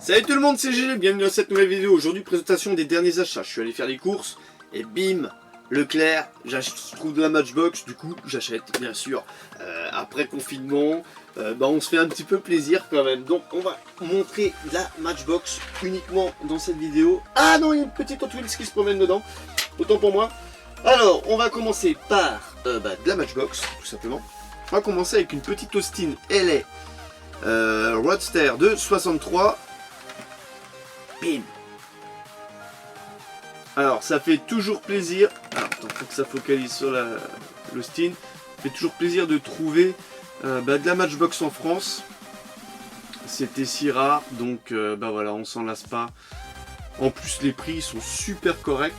Salut tout le monde, c'est GG, bienvenue dans cette nouvelle vidéo. Aujourd'hui, présentation des derniers achats. Je suis allé faire les courses et bim, Leclerc, je trouve de la Matchbox, du coup j'achète bien sûr. Après confinement, on se fait un petit peu plaisir quand même. Donc on va montrer la Matchbox uniquement dans cette vidéo. Ah non, il y a une petite Hot Wheels qui se promène dedans, autant pour moi. Alors on va commencer par de la Matchbox, tout simplement. On va commencer avec une petite Austin LA Roadster de 63. Bim. Alors ça fait toujours plaisir. Alors attends, faut que ça focalise sur l'Austin. Ça fait toujours plaisir de trouver de la Matchbox en France. C'était si rare, donc voilà, on s'en lasse pas. En plus les prix sont super corrects.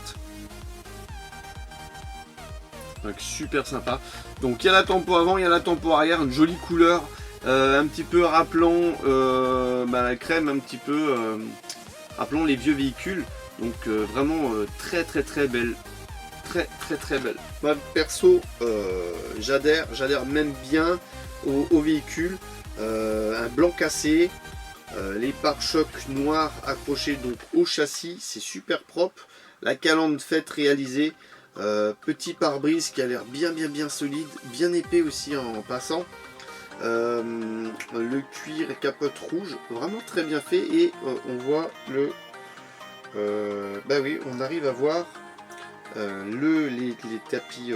Donc super sympa. Donc il y a la tempo avant, il y a la tempo arrière, une jolie couleur, un petit peu rappelant la crème, un petit peu rappelant les vieux véhicules. Donc vraiment très belle. Très belle. Moi perso j'adhère même bien au véhicule. Un blanc cassé, les pare-chocs noirs accrochés donc au châssis, c'est super propre. La calandre faite réalisée. Petit pare-brise qui a l'air bien solide, bien épais aussi en passant. Le cuir et capote rouge, vraiment très bien fait. Et on voit le... oui, on arrive à voir les tapis,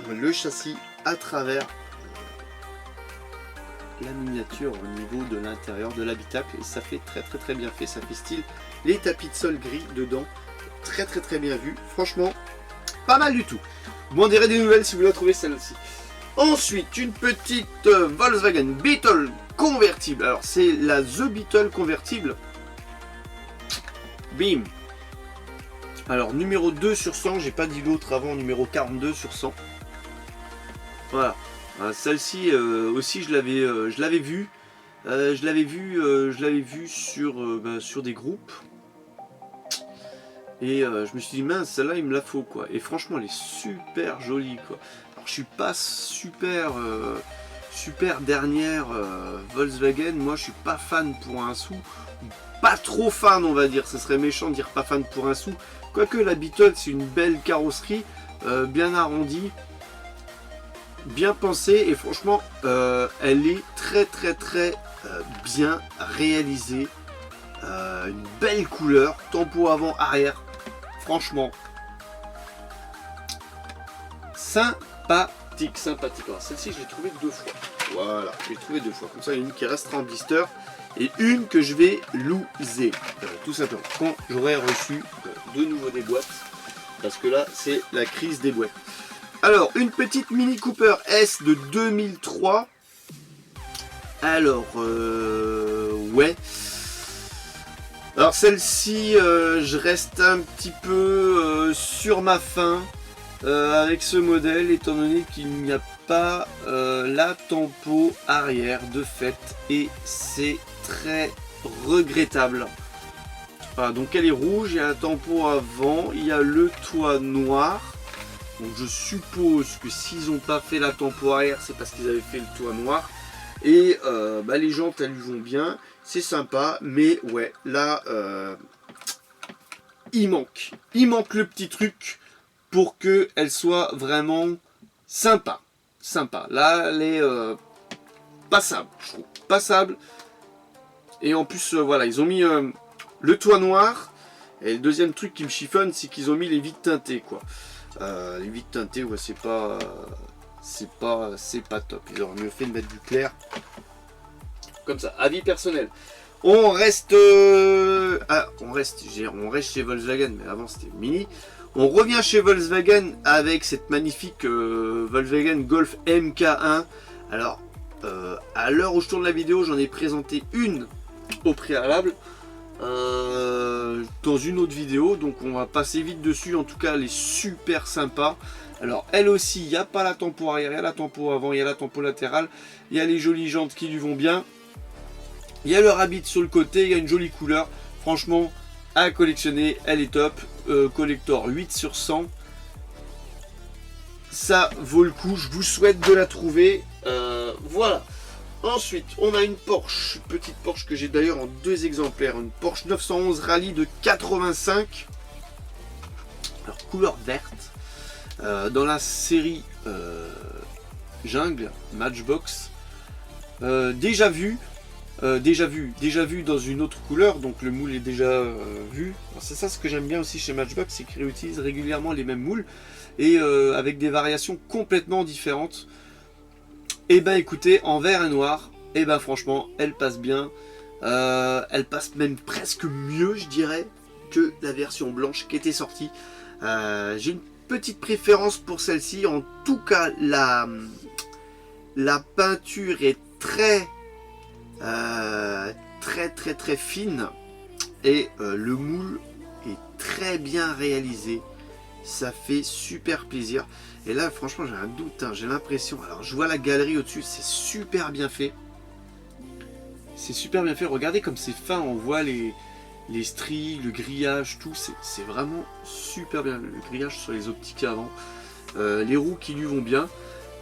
le châssis à travers la miniature au niveau de l'intérieur de l'habitacle. Et ça fait très bien fait, ça fait style. Les tapis de sol gris dedans, très bien vu. Franchement, pas mal du tout. Vous m'en direz des nouvelles si vous la trouvez celle-ci. Ensuite, une petite Volkswagen Beetle convertible. Alors, c'est la The Beetle convertible. Bim. Alors, numéro 2 sur 100. J'ai pas dit l'autre avant, numéro 42 sur 100. Voilà. Celle-ci aussi, je l'avais vue. Je l'avais vue sur des groupes. Et je me suis dit mince, celle-là il me la faut quoi. Et franchement elle est super jolie quoi. Alors je suis pas super dernière Volkswagen. Moi je suis pas fan pour un sou. Pas trop fan on va dire. Ce serait méchant de dire pas fan pour un sou. Quoique la Beetle c'est une belle carrosserie, bien arrondie, bien pensée. Et franchement elle est très bien réalisée. Une belle couleur, tempo avant arrière, franchement sympathique. Alors celle-ci je l'ai trouvée 2 fois, voilà, je l'ai trouvée 2 fois, comme ça il y en a une qui restera en blister et une que je vais loser, tout simplement, quand j'aurai reçu de nouveau des boîtes, parce que là c'est la crise des boîtes. Alors une petite Mini Cooper S de 2003, alors ouais. Alors celle-ci, je reste un petit peu sur ma faim avec ce modèle, étant donné qu'il n'y a pas la tempo arrière de fait, et c'est très regrettable. Voilà, donc elle est rouge, il y a un tempo avant, il y a le toit noir. Donc je suppose que s'ils n'ont pas fait la tempo arrière, c'est parce qu'ils avaient fait le toit noir. Et les jantes elles lui vont bien, c'est sympa, mais ouais, là il manque le petit truc pour qu'elle soit vraiment sympa. Là elle est passable, je trouve, passable. Et en plus voilà, ils ont mis le toit noir. Et le deuxième truc qui me chiffonne, c'est qu'ils ont mis les vitres teintées quoi. Les vitres teintées, ouais, c'est pas top. Ils auraient mieux fait de mettre du clair. Comme ça, avis personnel. On reste chez Volkswagen, mais avant c'était Mini. On revient chez Volkswagen avec cette magnifique Volkswagen Golf MK1. Alors, à l'heure où je tourne la vidéo, j'en ai présenté une au préalable dans une autre vidéo, donc on va passer vite dessus. En tout cas, elle est super sympa. Alors elle aussi, il n'y a pas la tempo arrière, il y a la tempo avant, il y a la tempo latérale, il y a les jolies jantes qui lui vont bien, il y a le rabbit sur le côté, il y a une jolie couleur. Franchement, à collectionner, elle est top. Collector 8 sur 100. Ça vaut le coup, je vous souhaite de la trouver. Voilà. Ensuite, on a une Porsche, petite Porsche que j'ai d'ailleurs en 2 exemplaires, une Porsche 911 Rallye de 85, alors couleur verte, dans la série Jungle Matchbox, déjà vu dans une autre couleur, donc le moule est déjà vu. C'est ça ce que j'aime bien aussi chez Matchbox, c'est qu'ils réutilisent régulièrement les mêmes moules et avec des variations complètement différentes. Et ben écoutez, en vert et noir, et ben franchement, elle passe bien. Elle passe même presque mieux, je dirais, que la version blanche qui était sortie. J'ai une petite préférence pour celle-ci. En tout cas, la peinture est très fine et le moule est très bien réalisé. Ça fait super plaisir. Et là, franchement, j'ai un doute, hein, j'ai l'impression. Alors, je vois la galerie au-dessus, c'est super bien fait. C'est super bien fait. Regardez comme c'est fin, on voit les stries, le grillage, tout. C'est vraiment super bien. Le grillage sur les optiques avant. Les roues qui lui vont bien.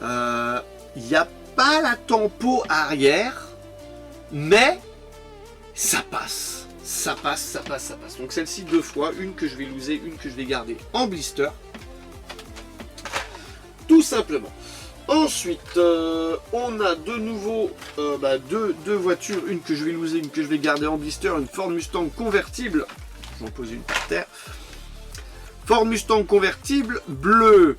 Il n'y a pas la tempo arrière, mais ça passe. Ça passe. Donc celle-ci 2 fois, une que je vais loser, une que je vais garder en blister. Tout simplement. Ensuite, on a de nouveau deux voitures, une que je vais loser, une que je vais garder en blister, une Ford Mustang convertible. J'en pose une par terre. Ford Mustang convertible, bleu.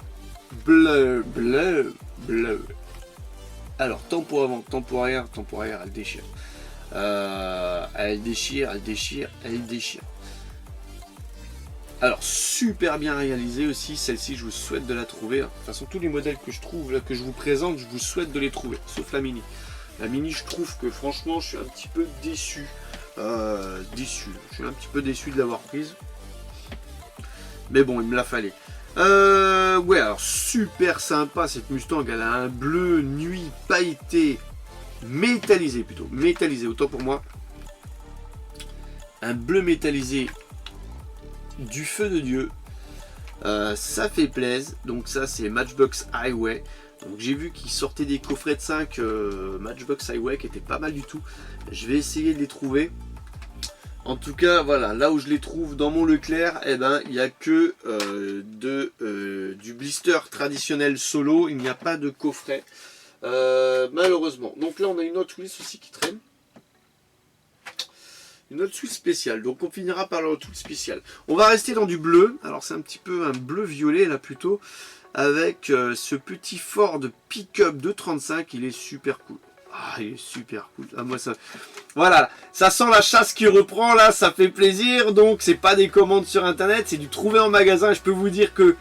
Alors, tempo avant, tempo arrière, elle déchire. Elle déchire. Alors, super bien réalisé aussi, celle-ci, je vous souhaite de la trouver. De toute façon, tous les modèles que je trouve, là, que je vous présente, je vous souhaite de les trouver, sauf la Mini. La Mini, je trouve que franchement, je suis un petit peu déçu. Je suis un petit peu déçu de l'avoir prise. Mais bon, il me la fallait. Ouais, alors super sympa cette Mustang, elle a un bleu nuit pailleté, métallisé plutôt, métallisé, autant pour moi. Un bleu métallisé du feu de Dieu, ça fait plaisir. Donc ça c'est Matchbox Highway. Donc j'ai vu qu'ils sortaient des coffrets de 5 Matchbox Highway qui étaient pas mal du tout. Je vais essayer de les trouver. En tout cas voilà, là où je les trouve dans mon Leclerc, eh ben il n'y a que du blister traditionnel solo, il n'y a pas de coffret malheureusement. Donc là on a une Hot Wheels aussi qui traîne. Une Hot Wheels spéciale, donc on finira par la Hot Wheels spéciale. On va rester dans du bleu, alors c'est un petit peu un bleu violet là plutôt, avec ce petit Ford pick-up de 35, il est super cool. Ah, il est super cool. Ah, moi ça, voilà, ça sent la chasse qui reprend là, ça fait plaisir. Donc c'est pas des commandes sur internet, c'est du trouver en magasin. Je peux vous dire que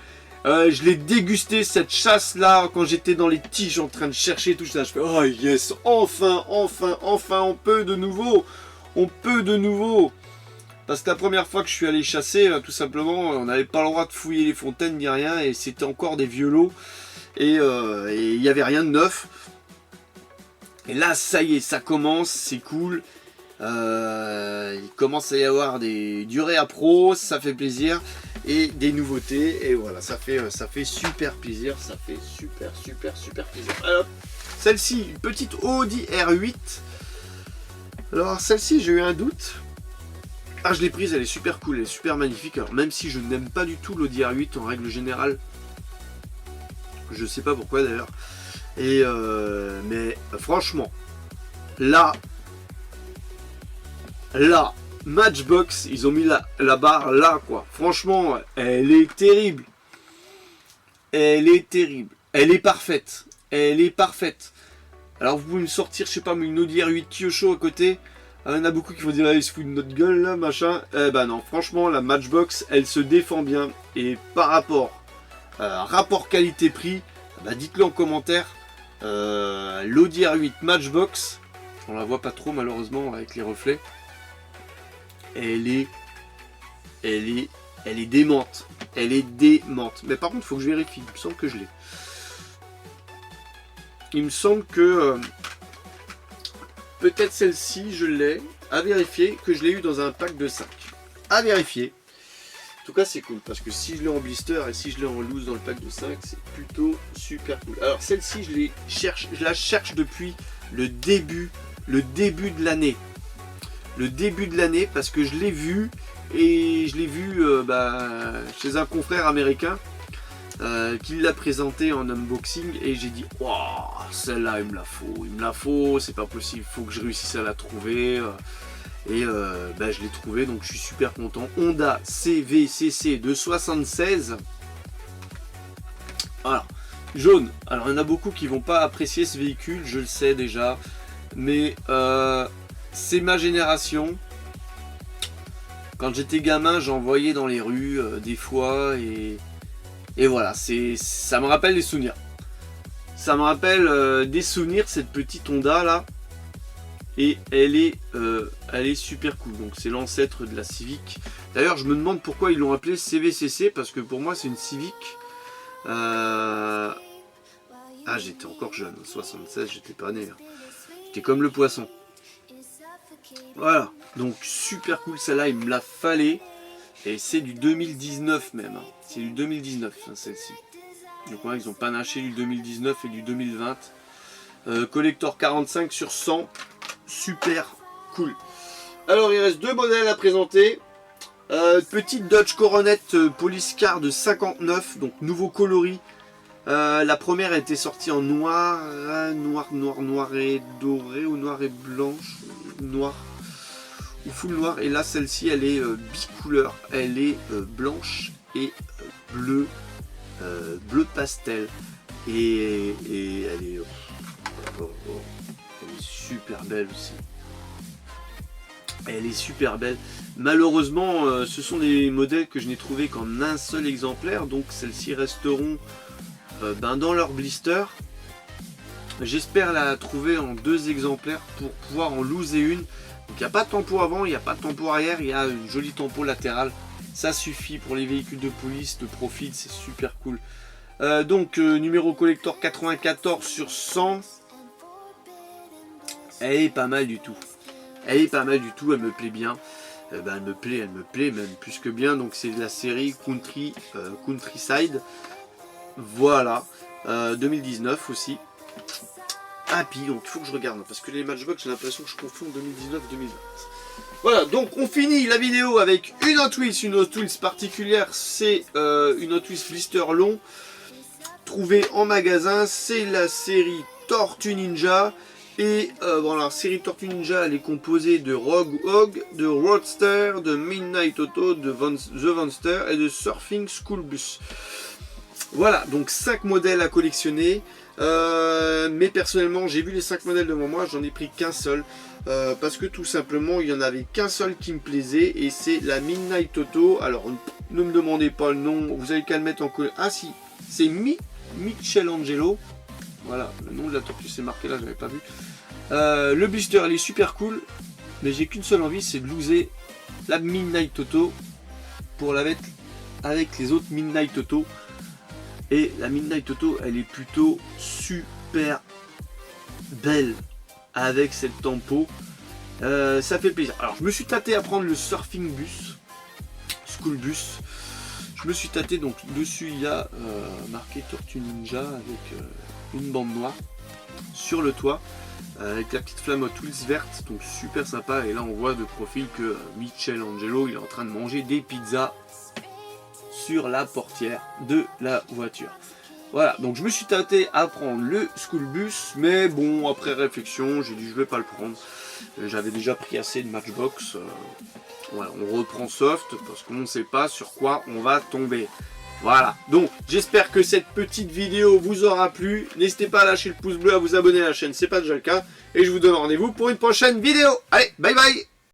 je l'ai dégusté cette chasse là quand j'étais dans les tiges en train de chercher tout ça. Je fais oh yes, enfin, on peut de nouveau. Parce que la première fois que je suis allé chasser, tout simplement, on n'avait pas le droit de fouiller les fontaines ni rien, et c'était encore des vieux lots, et il n'y avait rien de neuf. Et là, ça y est, ça commence, c'est cool. Il commence à y avoir du réappro, ça fait plaisir, et des nouveautés, et voilà, ça fait super plaisir, ça fait super plaisir. Alors, celle-ci, une petite Audi R8. Alors celle-ci, j'ai eu un doute. Ah, je l'ai prise, elle est super cool, elle est super magnifique. Alors même si je n'aime pas du tout l'Audi R8 en règle générale, je sais pas pourquoi d'ailleurs. Et mais franchement, là, Matchbox, ils ont mis la barre là quoi. Franchement, elle est terrible. Elle est parfaite. Alors vous pouvez me sortir, je sais pas, une Audi R8 Kyosho à côté. Il y en a beaucoup qui vont dire ah, il se fout de notre gueule là, machin. Eh ben non, franchement la Matchbox, elle se défend bien. Et par rapport qualité-prix, bah, dites-le en commentaire. L'Audi R8 Matchbox, on la voit pas trop malheureusement avec les reflets. Elle est démente. Elle est démente. Mais par contre, il faut que je vérifie. Il me semble que je l'ai. Il me semble que peut-être celle-ci, je l'ai. À vérifier, que je l'ai eu dans un pack de 5. À vérifier. En tout cas c'est cool parce que si je l'ai en blister et si je l'ai en loose dans le pack de 5, c'est plutôt super cool. Alors celle-ci je la cherche depuis le début de l'année. Le début de l'année parce que je l'ai vu et je l'ai vu chez un confrère américain qui l'a présenté en unboxing et j'ai dit waouh, celle-là il me la faut, c'est pas possible, faut que je réussisse à la trouver. Et je l'ai trouvé, donc je suis super content. Honda CVCC de 76. Voilà, jaune. Alors il y en a beaucoup qui vont pas apprécier ce véhicule, je le sais déjà. Mais c'est ma génération. Quand j'étais gamin, j'en voyais dans les rues des fois. Et voilà, ça me rappelle des souvenirs. Ça me rappelle des souvenirs, cette petite Honda là. Et elle est super cool. Donc c'est l'ancêtre de la Civic. D'ailleurs je me demande pourquoi ils l'ont appelée CVCC. Parce que pour moi c'est une Civic. Ah, j'étais encore jeune. En 76 j'étais pas né. J'étais comme le poisson. Voilà. Donc super cool. Celle-là il me la fallait. Et c'est du 2019 même. C'est du 2019 celle-ci. Donc ouais, ils ont panaché du 2019 et du 2020. Collector 45 sur 100. Super cool. Alors il reste deux modèles à présenter. Petite Dodge Coronet Police Car de 59, donc nouveau coloris. La première a été sortie en noir et doré ou noir et blanche, noir ou full noir. Et là celle-ci elle est bicouleur, elle est blanche et bleu pastel et elle est super belle aussi. Elle est super belle. Malheureusement, ce sont des modèles que je n'ai trouvé qu'en un seul exemplaire. Donc celles-ci resteront dans leur blister. J'espère la trouver en 2 exemplaires pour pouvoir en loser une. Donc il n'y a pas de tempo avant, il n'y a pas de tempo arrière. Il y a une jolie tempo latérale. Ça suffit pour les véhicules de police, de profil. C'est super cool. Numéro collector 94 sur 100. Elle est pas mal du tout. Elle est pas mal du tout, elle me plaît bien. Elle me plaît même plus que bien. Donc c'est de la série Countryside. Voilà. 2019 aussi. Ah puis donc il faut que je regarde. Parce que les Matchbox j'ai l'impression que je confonds 2019-2020. Voilà, donc on finit la vidéo avec une Hot Wheels particulière. C'est une Hot Wheels blister long. Trouvée en magasin. C'est la série Tortue Ninja. Et la série Tortue Ninja elle est composée de Rogue Hog, de Roadster, de Midnight Auto, de The Vonster et de Surfing School Bus. Voilà, donc 5 modèles à collectionner. Mais personnellement, j'ai vu les 5 modèles devant moi, j'en ai pris qu'un seul. Parce que tout simplement, il n'y en avait qu'un seul qui me plaisait. Et c'est la Midnight Auto. Alors, ne me demandez pas le nom, vous avez qu'à le mettre en colère. Ah si, c'est Michelangelo. Voilà, le nom de la tortue c'est marqué là, j'avais pas vu. Le blister il est super cool, mais j'ai qu'une seule envie, c'est de loser la Midnight Auto pour la mettre avec les autres Midnight Auto. Et la Midnight Auto elle est plutôt super belle avec cette tempo. Ça fait plaisir. Alors je me suis tâté à prendre le Surfing Bus, School Bus. Je me suis tâté, donc dessus il y a marqué Tortue Ninja avec une bande noire sur le toit avec la petite flamme Hot Wheels verte, donc super sympa. Et là on voit de profil que Michelangelo il est en train de manger des pizzas sur la portière de la voiture. Voilà, donc je me suis tâté à prendre le School Bus, mais bon, après réflexion j'ai dit je vais pas le prendre. J'avais déjà pris assez de Matchbox. Voilà, on reprend soft parce qu'on ne sait pas sur quoi on va tomber. Voilà, donc j'espère que cette petite vidéo vous aura plu. N'hésitez pas à lâcher le pouce bleu, à vous abonner à la chaîne, c'est pas déjà le cas. Et je vous donne rendez-vous pour une prochaine vidéo. Allez, bye bye.